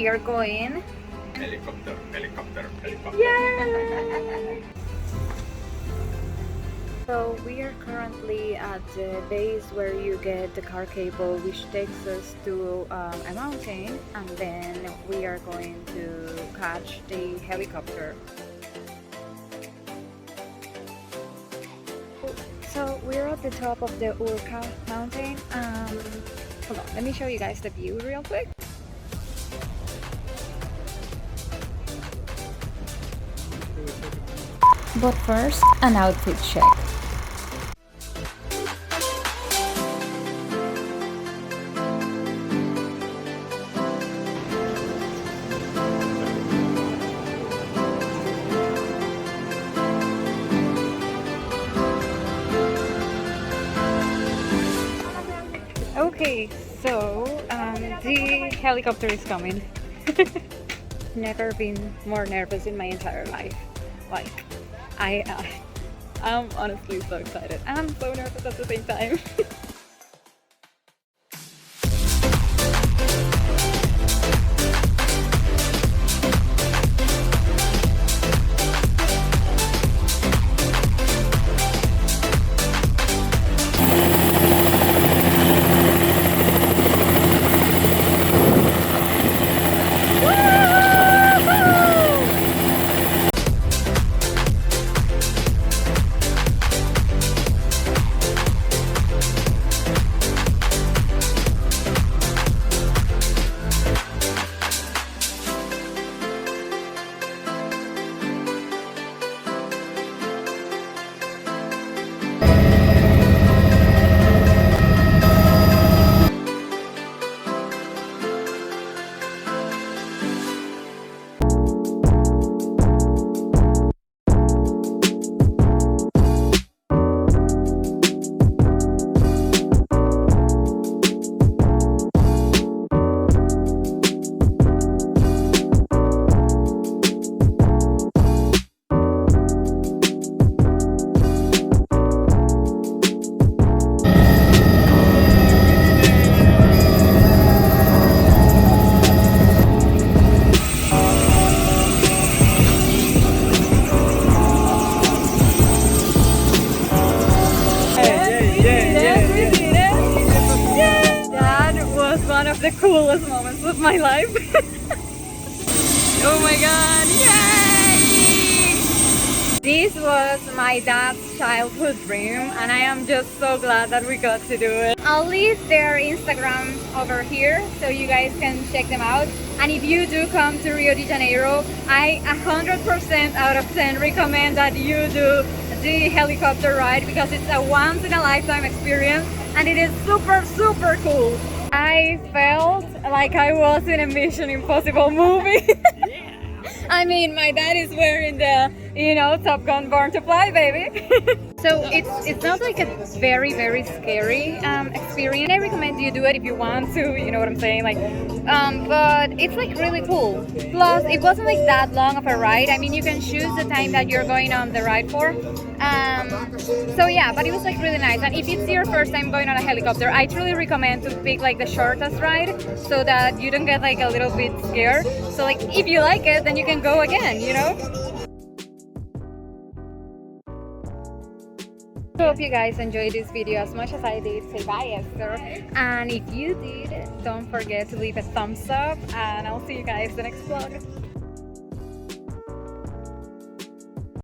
we are going. Helicóptero, helicóptero, helicóptero. Yeah! So we are currently at the base where you get the car cable, which takes us to a mountain, and then we are going to catch the helicopter. So we're at the top of the Urca mountain. Hold on, let me show you guys the view real quick. But first, an outfit check. Okay, so the helicopter is coming. Never been more nervous in my entire life. Like, I'm honestly so excited. I'm so nervous at the same time. One of the coolest moments of my life. Oh my god, yay! This was my dad's childhood dream, and I am just so glad that we got to do it. I'll leave their Instagram over here so you guys can check them out. And if you do come to Rio de Janeiro, I 100% out of 10 recommend that you do the helicopter ride, because it's a once in a lifetime experience and it is super, super cool. I felt like I was in a Mission Impossible movie. I mean, my dad is wearing the, Top Gun Born to Fly, baby. So it's not like a very, very scary experience. I recommend you do it if you want to, you know what I'm saying? Like, but it's like really cool. Plus, it wasn't like that long of a ride. I mean, you can choose the time that you're going on the ride for. So yeah, but it was like really nice. And if it's your first time going on a helicopter, I truly recommend to pick like the shortest ride so that you don't get like a little bit scared. So like, if you like it, then you can go again, I hope you guys enjoyed this video as much as I did. Say bye, Esther. And if you did, don't forget to leave a thumbs up, and I'll see you guys in the next vlog.